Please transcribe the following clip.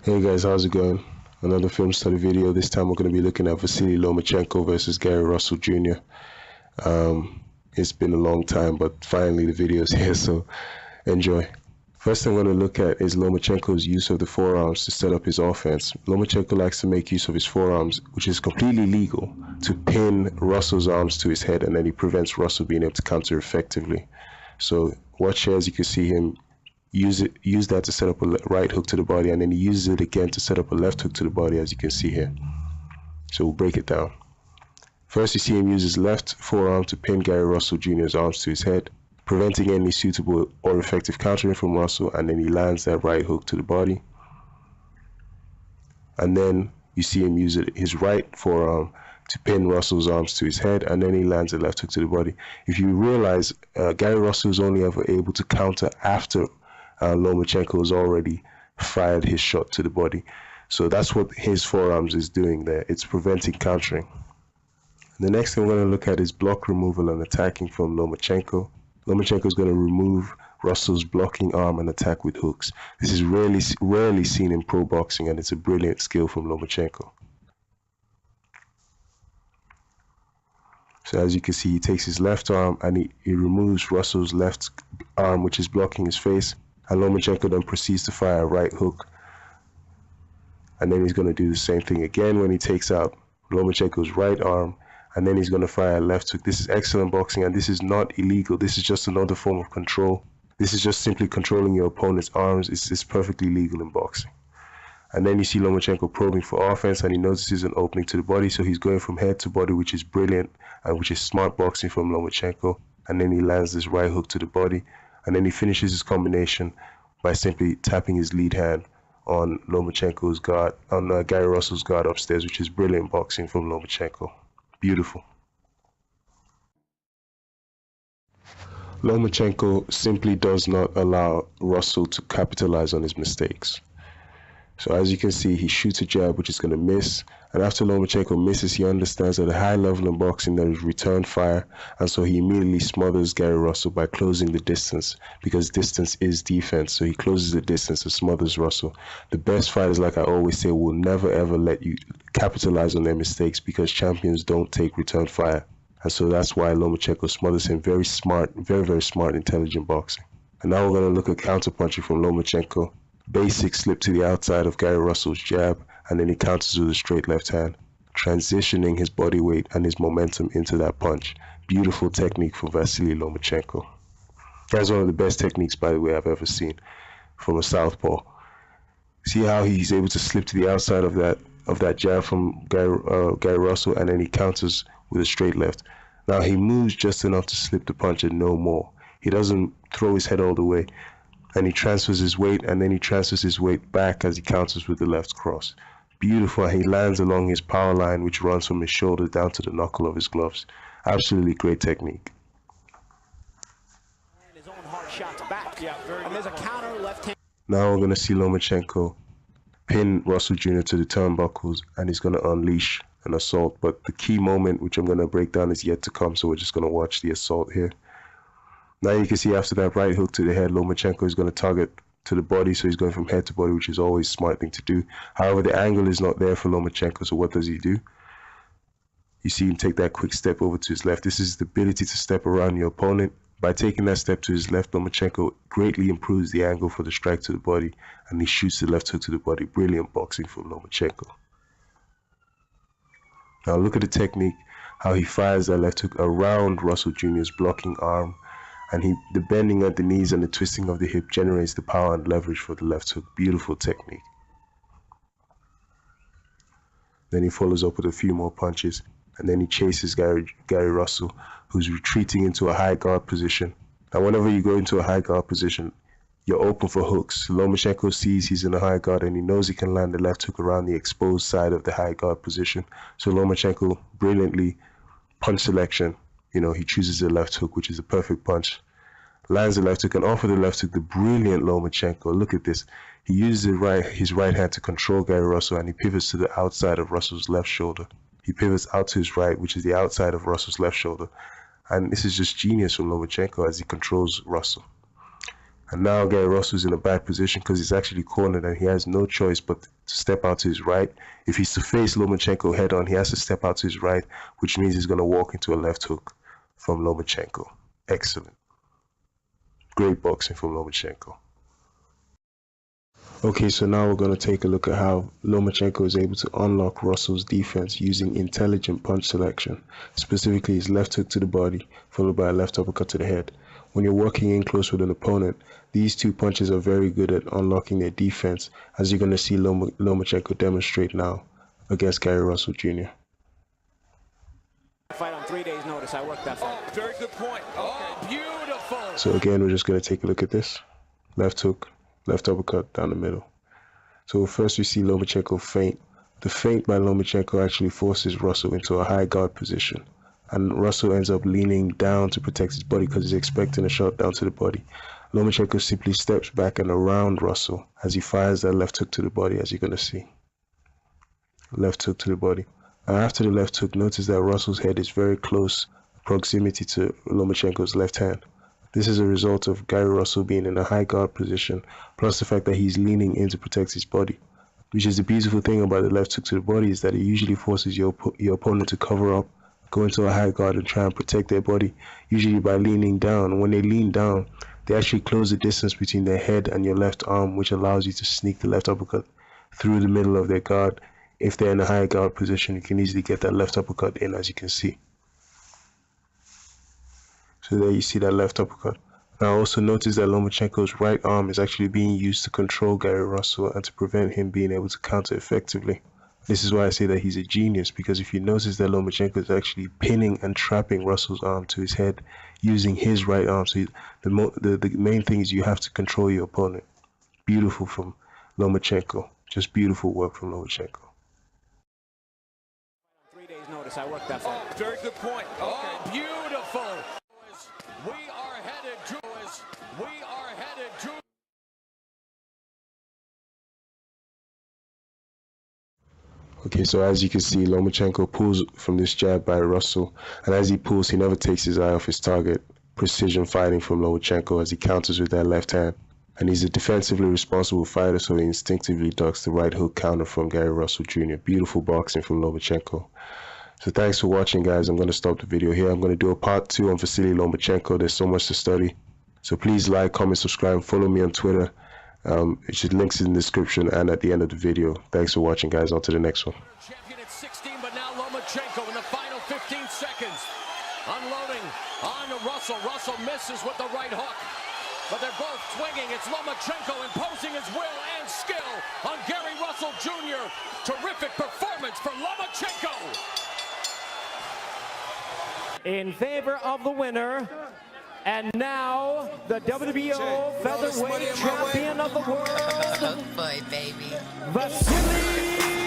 Hey guys, how's it going? Another film study video. This time we're going to be looking at Vasily Lomachenko versus Gary Russell Jr. It's been a long time, but finally the video is here, so enjoy. First thing I'm going to look at is Lomachenko's use of the forearms to set up his offense. Lomachenko likes to make use of his forearms, which is completely legal, to pin Russell's arms to his head, and then he prevents Russell being able to counter effectively. So watch here as you can see him use that to set up a right hook to the body, and then he uses it again to set up a left hook to the body, as you can see here. So we'll break it down. First, you see him use his left forearm to pin Gary Russell Jr.'s arms to his head, preventing any suitable or effective countering from Russell, and then he lands that right hook to the body. And then you see him use his right forearm to pin Russell's arms to his head, and then he lands a left hook to the body. If you realize, Gary Russell is only ever able to counter after Lomachenko has already fired his shot to the body. So that's what his forearms is doing there. It's preventing countering. The next thing we're going to look at is block removal and attacking from Lomachenko. Lomachenko is going to remove Russell's blocking arm and attack with hooks. This is rarely seen in pro boxing, and it's a brilliant skill from Lomachenko. So as you can see, he takes his left arm and he removes Russell's left arm, which is blocking his face. And Lomachenko then proceeds to fire a right hook. And then he's going to do the same thing again when he takes out Lomachenko's right arm. And then he's going to fire a left hook. This is excellent boxing, and this is not illegal. This is just another form of control. This is just simply controlling your opponent's arms. It's perfectly legal in boxing. And then you see Lomachenko probing for offense, and he notices an opening to the body. So he's going from head to body, which is brilliant and which is smart boxing from Lomachenko. And then he lands this right hook to the body. And then he finishes his combination by simply tapping his lead hand on Lomachenko's guard, on Gary Russell's guard upstairs, which is brilliant boxing from Lomachenko. Beautiful. Lomachenko simply does not allow Russell to capitalize on his mistakes. So as you can see, he shoots a jab which is going to miss, and after Lomachenko misses, he understands at a high level in boxing there is return fire, and so he immediately smothers Gary Russell by closing the distance, because distance is defense. So he closes the distance and smothers Russell. The best fighters, like I always say, will never ever let you capitalize on their mistakes, because champions don't take return fire. And so that's why Lomachenko smothers him. Very smart, very smart, intelligent boxing. And now we're going to look at counterpunching from Lomachenko. Basic slip to the outside of Gary Russell's jab, and then he counters with a straight left hand, transitioning his body weight and his momentum into that punch. Beautiful technique from Vasily Lomachenko. That's one of the best techniques, by the way, I've ever seen from a southpaw. See how he's able to slip to the outside of that jab from Gary Russell, and then he counters with a straight left. Now he moves just enough to slip the punch and no more. He doesn't throw his head all the way. And he transfers his weight, and then he transfers his weight back as he counters with the left cross. Beautiful. He lands along his power line, which runs from his shoulder down to the knuckle of his gloves. Absolutely great technique. His own hard shots back. Yeah, and there's a counter left hand. Now we're going to see Lomachenko pin Russell Jr. to the turnbuckles, and he's going to unleash an assault. But the key moment, which I'm going to break down, is yet to come, so we're just going to watch the assault here. Now you can see after that right hook to the head, Lomachenko is going to target to the body, so he's going from head to body, which is always a smart thing to do. However, the angle is not there for Lomachenko, so what does he do? You see him take that quick step over to his left. This is the ability to step around your opponent. By taking that step to his left, Lomachenko greatly improves the angle for the strike to the body, and he shoots the left hook to the body. Brilliant boxing from Lomachenko. Now look at the technique, how he fires that left hook around Russell Jr.'s blocking arm. And the bending at the knees and the twisting of the hip generates the power and leverage for the left hook. Beautiful technique. Then he follows up with a few more punches, and then he chases Gary Russell, who's retreating into a high guard position. Now whenever you go into a high guard position, you're open for hooks. Lomachenko sees he's in a high guard, and he knows he can land the left hook around the exposed side of the high guard position. So Lomachenko brilliantly, punch selection, he chooses the left hook, which is a perfect punch, lands the left hook, and off of the left hook, the brilliant Lomachenko. Look at this. He uses his right hand to control Gary Russell, and he pivots to the outside of Russell's left shoulder. He pivots out to his right, which is the outside of Russell's left shoulder. And this is just genius from Lomachenko as he controls Russell. And now Gary Russell's in a bad position because he's actually cornered and he has no choice but to step out to his right. If he's to face Lomachenko head on, he has to step out to his right, which means he's going to walk into a left hook from Lomachenko. Excellent. Great boxing from Lomachenko. Okay, so now we're going to take a look at how Lomachenko is able to unlock Russell's defense using intelligent punch selection, specifically his left hook to the body, followed by a left uppercut to the head. When you're working in close with an opponent, these two punches are very good at unlocking their defense, as you're going to see Lomachenko demonstrate now against Gary Russell Jr. Fight on 3 days' notice. I worked that fight. Very good point. Oh, beautiful. So again, we're just going to take a look at this. Left hook, left uppercut down the middle. So first we see Lomachenko feint. The feint by Lomachenko actually forces Russell into a high guard position. And Russell ends up leaning down to protect his body because he's expecting a shot down to the body. Lomachenko simply steps back and around Russell as he fires that left hook to the body, as you're going to see. Left hook to the body. And after the left hook, notice that Russell's head is very close proximity to Lomachenko's left hand. This is a result of Gary Russell being in a high guard position, plus the fact that he's leaning in to protect his body. Which is the beautiful thing about the left hook to the body, is that it usually forces your opponent to cover up, go into a high guard and try and protect their body, usually by leaning down. When they lean down, they actually close the distance between their head and your left arm, which allows you to sneak the left uppercut through the middle of their guard. If they're in a high guard position, you can easily get that left uppercut in, as you can see. So there you see that left uppercut. Now also notice that Lomachenko's right arm is actually being used to control Gary Russell and to prevent him being able to counter effectively. This is why I say that he's a genius, because if you notice that Lomachenko is actually pinning and trapping Russell's arm to his head using his right arm. So the main thing is you have to control your opponent. Beautiful from Lomachenko. Just beautiful work from Lomachenko. 3 days' notice. I worked that fight. Very good point. Oh, beautiful. We are headed to. We are headed to. Okay, so as you can see, Lomachenko pulls from this jab by Russell, and as he pulls, he never takes his eye off his target. Precision fighting from Lomachenko as he counters with that left hand. And he's a defensively responsible fighter, so he instinctively ducks the right hook counter from Gary Russell Jr. Beautiful boxing from Lomachenko. So thanks for watching, guys. I'm going to stop the video here. I'm going to do a part 2 on Vasily Lomachenko. There's so much to study. So please like, comment, subscribe, and follow me on Twitter. Links in the description and at the end of the video. Thanks for watching, guys. On to the next one. Champion at 16, but now Lomachenko in the final 15 seconds. Unloading on to Russell. Russell misses with the right hook. But they're both swinging. It's Lomachenko imposing his will and skill on Gary Russell Jr. Terrific performance from Lomachenko. In favor of the winner, and now the WBO featherweight champion of the world, Boy, baby. Vasily